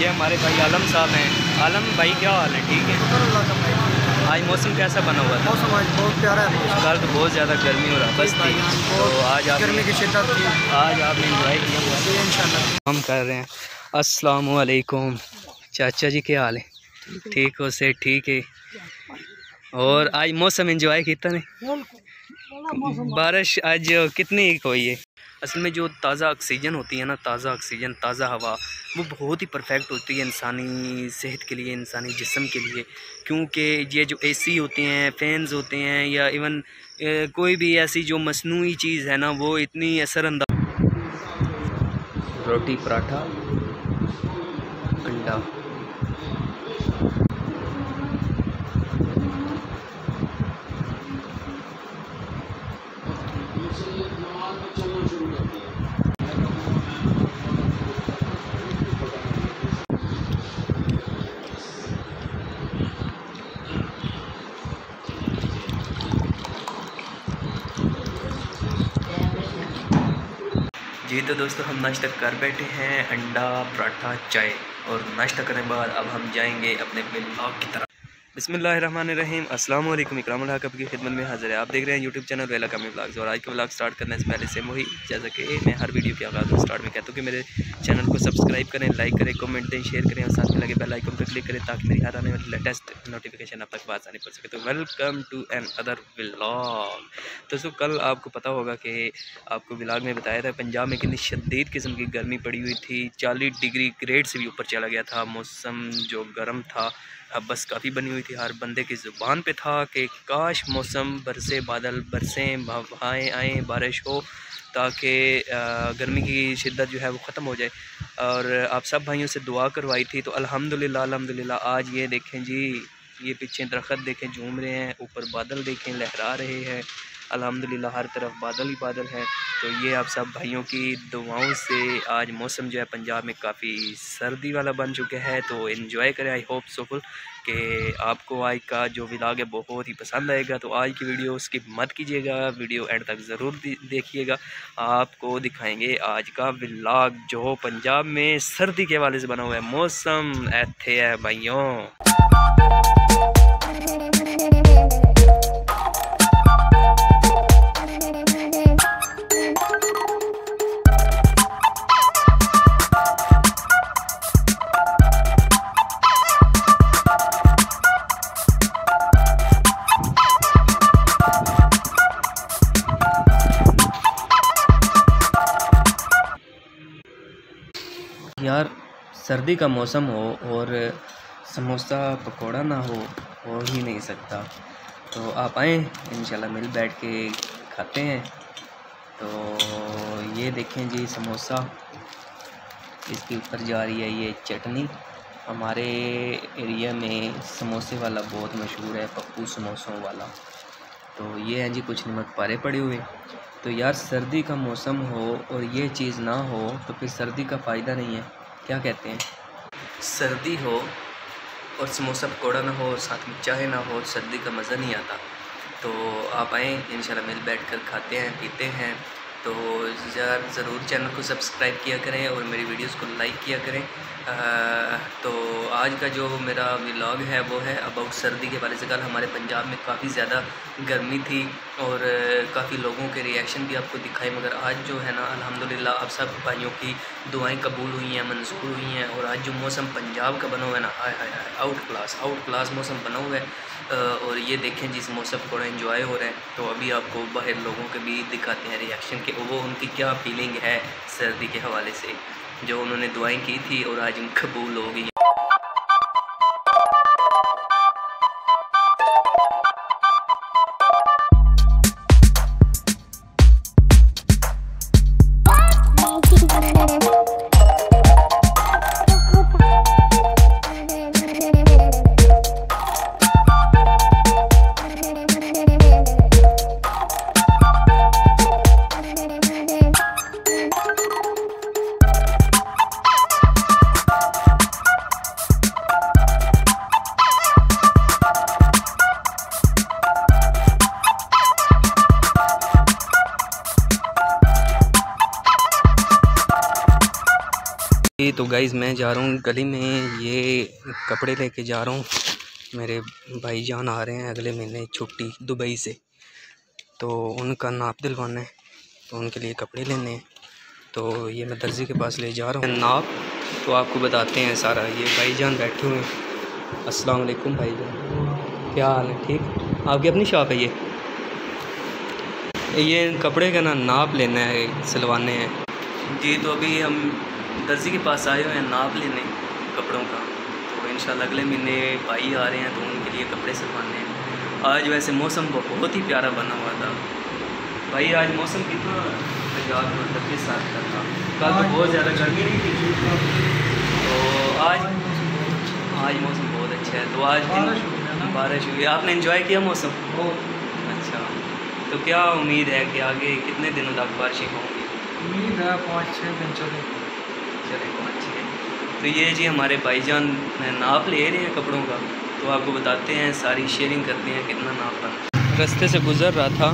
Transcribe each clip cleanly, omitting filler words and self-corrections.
ये हमारे भाई आलम साहब हैं। आलम भाई क्या हाल है? ठीक है। आज मौसम कैसा बना हुआ था? मौसम आज बहुत प्यारा है। कल तो बहुत ज़्यादा गर्मी हो रहा बस थी, तो आज आप गर्मी की शिद्दत थी, आज आपने इंजॉय किया इंशाल्लाह। हम कर रहे हैं। अस्सलामु अलैकुम चाचा जी, क्या हाल है? ठीक हो से? ठीक है। और आज मौसम इंजॉय किया नहीं? बारिश आज कितनी हुई है? असल में जो ताज़ा ऑक्सीजन होती है ना, ताज़ा ऑक्सीजन, ताज़ा हवा, वो बहुत ही परफेक्ट होती है इंसानी सेहत के लिए, इंसानी जिस्म के लिए। क्योंकि ये जो एसी होते हैं, फैंस होते हैं, या इवन कोई भी ऐसी जो मसनूई चीज़ है ना, वो इतनी असरअंदाज। रोटी, पराठा, अंडा। जी तो दोस्तों, हम नाश्ता कर बैठे हैं, अंडा, पराठा, चाय। और नाश्ता करने के बाद अब हम जाएंगे अपने ब्लॉग की तरफ। बिस्मिल्लाहिर्रहमानिर्रहीम। अस्सलाम वालेकुम। इकरामुल हक की खिदमत में हाजिर है। आप देख रहे हैं यूट्यूब चैनल वेला कामी ब्लॉग्स। और आज का ब्लॉग स्टार्ट करने से पहले से वही, जैसा कि मैं हर वीडियो के आगाज़ में स्टार्ट में कहता हूँ कि मेरे चैनल को सब्सक्राइब करें, लाइक करें, कमेंट दें, शेयर करें और साथ में लगे बेल आइकन पर क्लिक करें ताकि मेरी हर आने वाली लेटेस्ट नोटिफिकेशन आप तक आसानी पड़ सके। तो welcome to another vlog. दोस्तों, कल आपको पता होगा कि आपको व्लॉग में बताया था पंजाब में कितनी शदीद किस्म की गर्मी पड़ी हुई थी। 40 डिग्री ग्रेड से भी ऊपर चला गया था। मौसम जो गर्म था, अब बस काफ़ी बनी हुई थी। हर बंदे की ज़ुबान पे था कि काश मौसम बरसे, बादल बरसें, हवाएँ आएँ, बारिश हो, ताकि गर्मी की शिद्दत जो है वो ख़त्म हो जाए। और आप सब भाइयों से दुआ करवाई थी, तो अल्हम्दुलिल्लाह अल्हम्दुलिल्लाह आज ये देखें जी, ये पीछे दरख्त देखें झूम रहे हैं, ऊपर बादल देखें लहरा रहे हैं। अल्हम्दुलिल्लाह हर तरफ बादल ही बादल हैं। तो ये आप सब भाइयों की दुआओं से आज मौसम जो है पंजाब में काफ़ी सर्दी वाला बन चुका है। तो एंजॉय करें। आई होप सो फुल कि आपको आज का जो व्लॉग है बहुत ही पसंद आएगा। तो आज की वीडियो स्किप मत कीजिएगा, वीडियो एंड तक ज़रूर देखिएगा। आपको दिखाएंगे आज का व्लॉग जो पंजाब में सर्दी के हवाले से बना हुआ है। मौसम ऐथे है भाइयों। यार, सर्दी का मौसम हो और समोसा पकोड़ा ना हो ही नहीं सकता। तो आप आएँ, इंशाल्लाह मिल बैठ के खाते हैं। तो ये देखें जी समोसा, इसके ऊपर जा रही है ये चटनी। हमारे एरिया में समोसे वाला बहुत मशहूर है, पप्पू समोसों वाला। तो ये हैं जी कुछ नमक पारे पड़े हुए। तो यार, सर्दी का मौसम हो और ये चीज़ ना हो तो फिर सर्दी का फ़ायदा नहीं है। क्या कहते हैं? सर्दी हो और समोसा पकौड़ा ना हो और साथ में चाय ना हो, सर्दी का मज़ा नहीं आता। तो आप आएँ, इंशाल्लाह मिल बैठ कर खाते हैं, पीते हैं। तो यार ज़रूर चैनल को सब्सक्राइब किया करें और मेरी वीडियोस को लाइक किया करें। तो आज का जो मेरा व्लॉग है वो है अबाउट सर्दी के बारे से। कल हमारे पंजाब में काफ़ी ज़्यादा गर्मी थी और काफ़ी लोगों के रिएक्शन भी आपको दिखाए, मगर आज जो है ना अल्हम्दुलिल्लाह आप सब भाइयों की दुआएं कबूल हुई हैं, मंजूर हुई हैं। और आज जो मौसम पंजाब का बना हुआ है ना, हाय हाय हाय, आउट क्लास मौसम बना हुआ है। और ये देखें जिस मौसम थोड़ा एंजॉय हो रहे हैं। तो अभी आपको बाहर लोगों के भी दिखाते हैं रिएक्शन के वो उनकी क्या फीलिंग है सर्दी के हवाले से, जो उन्होंने दुआएं की थी और आज उन कबूल हो गई। गाइज़ मैं जा रहा हूँ गली में, ये कपड़े लेके जा रहा हूँ। मेरे भाईजान आ रहे हैं अगले महीने छुट्टी दुबई से, तो उनका नाप दिलवाना है, तो उनके लिए कपड़े लेने हैं। तो ये मैं दर्जी के पास ले जा रहा हूँ नाप, तो आपको बताते हैं सारा। ये भाईजान बैठे हुए हैं। अस्सलाम वालेकुम भाईजान, क्या हाल है? ठीक। आपकी अपनी शॉप है ये कपड़े का नाप लेना है, सिलवाने हैं जी। तो अभी हम दर्जी के पास आए हुए हैं नाप लेने कपड़ों का। तो इंशाल्लाह अगले महीने भाई आ रहे हैं, तो उनके लिए कपड़े सिलवाने हैं। आज वैसे मौसम बहुत ही प्यारा बना हुआ था भाई। आज मौसम कितना आज़ाद मतलब के साथ का था। कल तो बहुत ज़्यादा गर्मी नहीं थी, तो आज मौसम बहुत अच्छा है। तो आज बारिश हुई। आपने एंजॉय किया मौसम? अच्छा, तो क्या उम्मीद है कि आगे कितने दिनों तक बारिशें होंगी? उम्मीद है 5-6 दिन चले 5-6। तो ये जी हमारे भाईजान नाप ले रहे हैं कपड़ों का, तो आपको बताते हैं, सारी शेयरिंग करते हैं कितना नाप बना। रास्ते से गुज़र रहा था,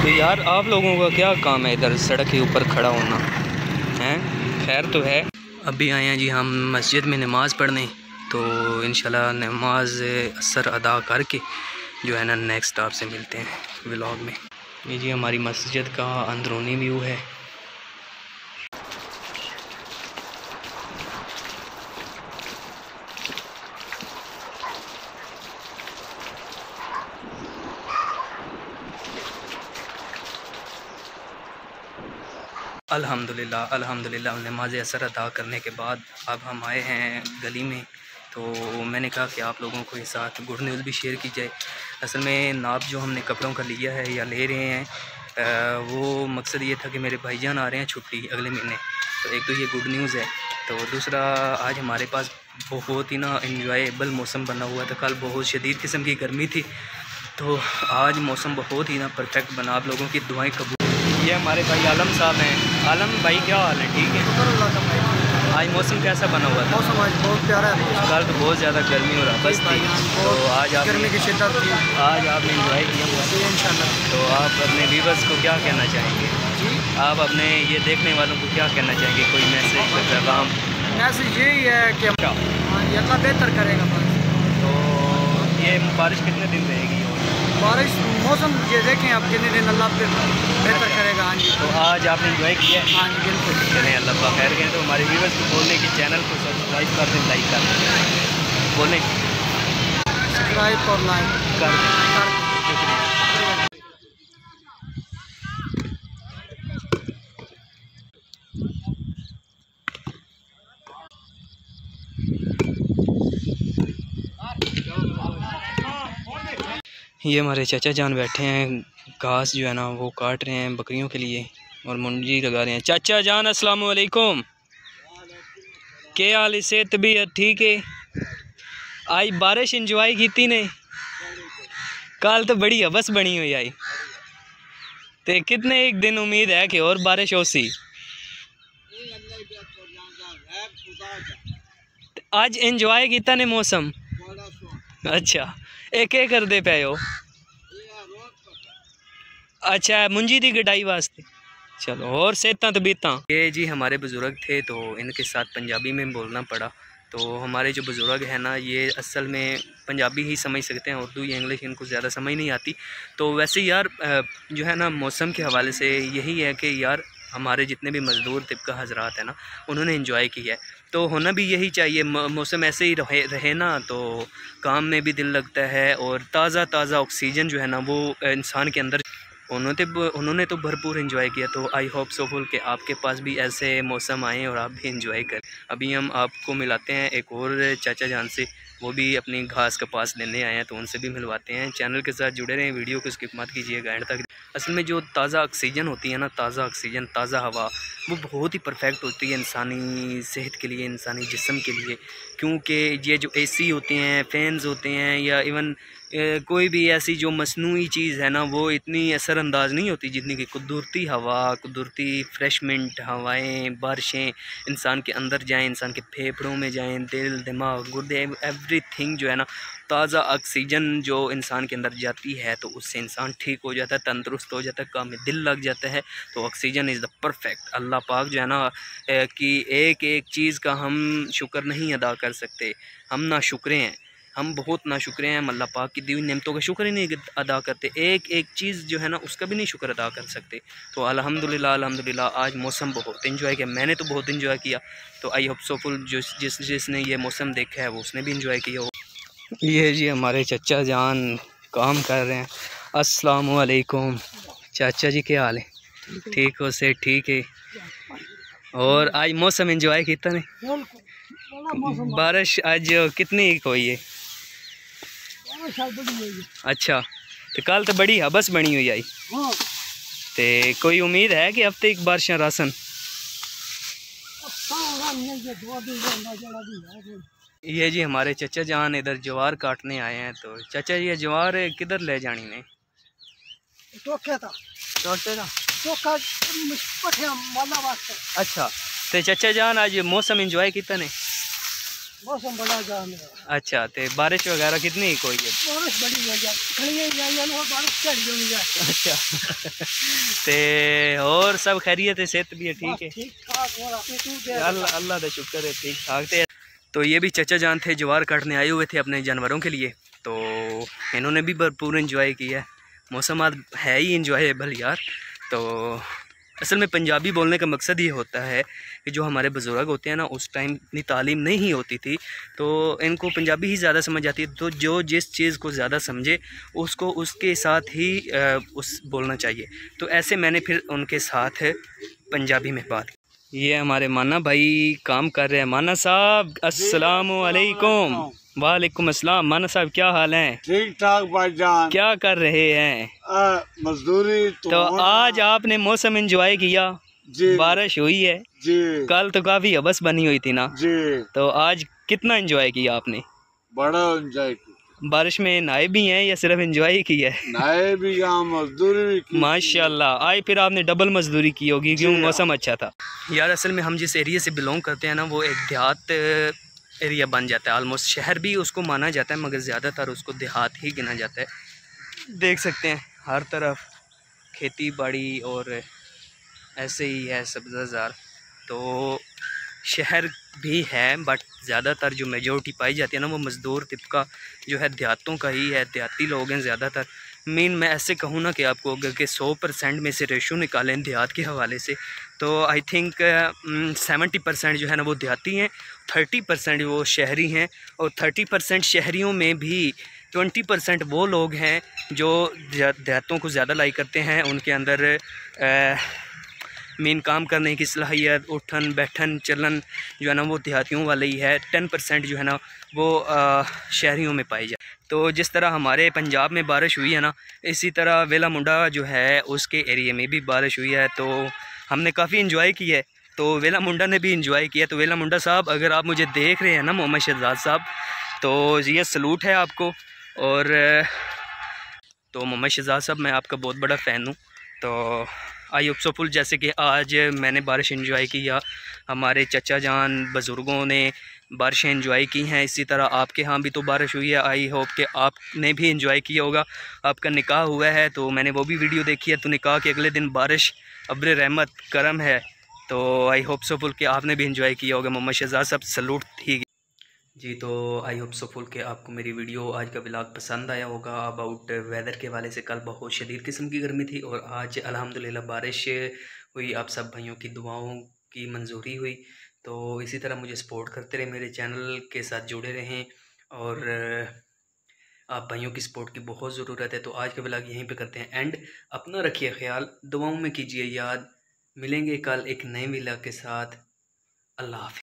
तो यार आप लोगों का क्या काम है इधर सड़क के ऊपर खड़ा होना है? खैर तो है। अभी आए हैं जी हम मस्जिद में नमाज़ पढ़ने, तो इंशाल्लाह नमाज असर अदा करके जो है ना नेक्स्ट आपसे मिलते हैं व्लॉग में। ये जी हमारी मस्जिद का अंदरूनी व्यू है। अल्हम्दुलिल्लाह नमाज असर अदा करने के बाद अब हम आए हैं गली में। तो मैंने कहा कि आप लोगों के साथ गुड न्यूज़ भी शेयर की जाए। असल में नाप जो हमने कपड़ों का लिया है या ले रहे हैं, वो मकसद ये था कि मेरे भाईजान आ रहे हैं छुट्टी अगले महीने। तो एक तो ये गुड न्यूज़ है, तो दूसरा आज हमारे पास बहुत ही ना इंजॉयबल मौसम बना हुआ था। कल बहुत शदीद किस्म की गर्मी थी, तो आज मौसम बहुत ही ना परफेक्ट बना। आप लोगों की दुआएं कबूल। ये हमारे भाई आलम साहब हैं। आलम भाई क्या हाल है? ठीक है। आज मौसम कैसा बना हुआ था? मौसम आज बहुत प्यारा है। कल तो बहुत ज़्यादा गर्मी हो रहा बस थी, तो आज आप गर्मी की शिद्दत थी, आज आपने इंजॉय किया इंशाल्लाह। तो आप अपने व्यूअर्स को क्या कहना चाहेंगे? आप अपने ये देखने वालों को क्या कहना चाहेंगे? कोई मैसेज या पैगाम? मैसेज यही है कि अल्लाह बेहतर करेगा बस। तो ये बारिश कितने दिन रहेगी? बारिश मौसम ये देखें आप कितने दिन अल्लाह बेहतर करेगा। हाँ जी, तो आज आपने इंजॉय किया? हाँ जी बिल्कुल। चलें अल्लाह का खैर करें। तो हमारे व्यूअर्स को बोलने की चैनल को सब्सक्राइब कर दें, लाइक कर दें, बोलें सब्सक्राइब और लाइक कर दें। ये हमारे चाचा जान बैठे हैं, घास जो है ना वो काट रहे हैं बकरियों के लिए और मुंजी लगा रहे हैं। चाचा जान अस्सलाम वालेकुम, क्या हाल है? सेहत तबीयत ठीक है? आज बारिश इंजॉय की ने? कल तो बड़ी हबस बनी हुई आई, तो कितने एक दिन उम्मीद है कि और बारिश हो सी? आज इंजॉय किया ने मौसम? अच्छा, एक कर दे पे हो? अच्छा, मुंजी दी गडाई वास्ते। चलो, और सेहतां तबीयतां? ये जी हमारे बुज़ुर्ग थे, तो इनके साथ पंजाबी में बोलना पड़ा। तो हमारे जो बुज़ुर्ग हैं ना, ये असल में पंजाबी ही समझ सकते हैं, उर्दू या इंग्लिश इनको ज़्यादा समझ नहीं आती। तो वैसे यार जो है ना मौसम के हवाले से यही है कि यार हमारे जितने भी मज़दूर तिबका हजरात हैं ना, उन्होंने एंजॉय किया है, तो होना भी यही चाहिए। मौसम ऐसे ही रहे ना, तो काम में भी दिल लगता है और ताज़ा ऑक्सीजन जो है ना वो इंसान के अंदर। उन्होंने तो भरपूर एंजॉय किया। तो आई होप सो फुल कि आपके पास भी ऐसे मौसम आएँ और आप भी एंजॉय करें। अभी हम आपको मिलाते हैं एक और चाचा जान से, वो भी अपनी घास का पास लेने आए हैं, तो उनसे भी मिलवाते हैं। चैनल के साथ जुड़े रहें, वीडियो को स्किप मत कीजिएगा एंड तक। असल में जो ताज़ा ऑक्सीजन होती है ना, ताज़ा ऑक्सीजन, ताज़ा हवा, वो बहुत ही परफेक्ट होती है इंसानी सेहत के लिए, इंसानी जिस्म के लिए। क्योंकि ये जो एसी होते हैं, फैन्स होते हैं, या इवन कोई भी ऐसी जो मसनूई चीज़ है ना वो इतनी असरअंदाज नहीं होती जितनी कि कुदरती हवा, कुदरती फ्रेशमेंट हवाएं, बारिशें इंसान के अंदर जाएं, इंसान के फेफड़ों में जाएं, दिल, दिमाग, गुर्दे, एवरीथिंग जो है ना, ताज़ा ऑक्सीजन जो इंसान के अंदर जाती है तो उससे इंसान ठीक हो जाता है, तंदुरुस्त हो जाता है, काम में दिल लग जाता है। तो ऑक्सीजन इज़ द परफेक्ट। अल्लाह पाक जो है ना कि एक एक चीज़ का हम शुक्र नहीं अदा कर सकते, हम ना शुक्रे हैं, हम बहुत नाशुक्रे हैं। अल्लाह पाक की दी हुई नेमतों का शुक्र ही नहीं अदा करते, एक एक चीज़ जो है ना उसका भी नहीं शुक्र अदा कर सकते। तो अल्हम्दुलिल्लाह अल्हम्दुलिल्लाह आज मौसम बहुत इन्जॉय किया, मैंने तो बहुत इन्जॉय किया। तो आई होप सो फुल जिसने ये मौसम देखा है वो उसने भी इन्जॉय किया हो। ये जी हमारे चचा जान काम कर रहे हैं। अस्सलामु अलैकुम चाचा जी, क्या हाल है? ठीक हो से? ठीक है। और आज मौसम इन्जॉय किया ने? बारिश आज कितनी हुई है? अच्छा, तो कल तो बड़ी हबस बनी हुई आई। तो कोई उम्मीद है कि हफ्ते एक बारिश रासन? ये जी हमारे चचा जान इधर ज्वार काटने आए हैं। तो चाचा जी, ये ज्वार किधर ले जानी ने? अच्छा, तो चचा जान आज मौसम एंजॉय कितना ने? मौसम बड़ा जान है। अच्छा, तो बारिश वगैरह कितनी कोई है? बारिश बड़ी हो जाए। अच्छा तो और सब खैरियत है, सेहत भी है ठीक है? अल्लाह का शुक्र है, ठीक ठाक। तो ये भी चचा जान थे, ज्वार काटने आए हुए थे अपने जानवरों के लिए। तो इन्होंने भी भरपूर इंजॉय किया है। मौसम आज है ही इंजॉयबल यार। तो असल में पंजाबी बोलने का मकसद ये होता है कि जो हमारे बुज़ुर्ग होते हैं ना, उस टाइम इतनी तालीम नहीं होती थी तो इनको पंजाबी ही ज़्यादा समझ आती है। तो जो जिस चीज़ को ज़्यादा समझे उसको उसके साथ ही उस बोलना चाहिए। तो ऐसे मैंने फिर उनके साथ पंजाबी में बात की। ये हमारे माना भाई काम कर रहे हैं। माना साहब अस्सलामु अलैकुम। वालेकुम अस्सलाम। माना साहब क्या हाल है? ठीक ठाक भाईजान। क्या कर रहे हैं? मजदूरी तो आज आपने मौसम एंजॉय किया जी? बारिश हुई है जी। कल तो काफी हबस बनी हुई थी ना जी। तो आज कितना एंजॉय किया आपने? बड़ा एंजॉय किया। बारिश में नहाए भी हैं या सिर्फ एंजॉय ही किया है? नहाए भी, यहाँ मजदूरी भी की। माशाल्लाह, आज फिर आपने डबल मजदूरी की होगी क्यों मौसम अच्छा था। यार असल में हम जिस एरिया से बिलोंग करते हैं ना वो एक देहात एरिया बन जाता है। ऑलमोस्ट शहर भी उसको माना जाता है मगर ज़्यादातर उसको देहात ही गिना जाता है। देख सकते हैं हर तरफ खेती बाड़ी और ऐसे ही है सब्ज़ार। तो शहर भी है बट ज़्यादातर जो मेजोरिटी पाई जाती है ना वो मज़दूर तबका जो है देहातों का ही है, देहाती लोग हैं ज़्यादातर। मीन मैं ऐसे कहूँ ना कि आपको अगर के 100% में से रेशो निकालें देहात के हवाले से तो आई थिंक 70% जो है ना वो देहाती हैं, 30% वो शहरी हैं और 30% शहरियों में भी 20% वो लोग हैं जो देहातों को ज़्यादा लाइक करते हैं। उनके अंदर मेन काम करने की सलाहियत, उठन बैठन चलन जो है ना वो देहातियों वाले ही है। 10% जो है ना वो शहरियों में पाई जाए। तो जिस तरह हमारे पंजाब में बारिश हुई है ना इसी तरह वेला मुंडा जो है उसके एरिए में भी बारिश हुई है। तो हमने काफ़ी इन्जॉय किया है। तो वेला मुंडा ने भी इन्जॉय किया। तो वेला मुंडा साहब अगर आप मुझे देख रहे हैं ना, मोहम्मद शहजाद साहब, तो ये सलूट है आपको। और तो मोहम्मद शहजाद साहब मैं आपका बहुत बड़ा फ़ैन हूँ। तो आई होप सो फुल जैसे कि आज मैंने बारिश एंजॉय किया, हमारे चचा जान बुज़ुर्गों ने बारिशें एंजॉय की हैं, इसी तरह आपके यहाँ भी तो बारिश हुई है। आई होप कि आपने भी एंजॉय किया होगा। आपका निकाह हुआ है तो मैंने वो भी वीडियो देखी है। तो निकाह के अगले दिन बारिश अब्र रहमत करम है। तो आई होप सो फुल कि आपने भी एंजॉय किया होगा। मोहम्मद शहजाद साहब सलूट थी जी। तो आई होप सो फुल कि आपको मेरी वीडियो आज का व्लॉग पसंद आया होगा। अबाउट वेदर के हवाले से कल बहुत शदीद किस्म की गर्मी थी और आज अल्हम्दुलिल्लाह बारिश हुई। आप सब भाइयों की दुआओं की मंजूरी हुई। तो इसी तरह मुझे सपोर्ट करते रहे, मेरे चैनल के साथ जुड़े रहें और आप भाइयों की सपोर्ट की बहुत ज़रूरत है। तो आज का व्लॉग यहीं पे करते हैं एंड। अपना रखिए ख्याल, दुआओं में कीजिए याद। मिलेंगे कल एक नए व्लॉग के साथ। अल्लाह हाफ़िज़।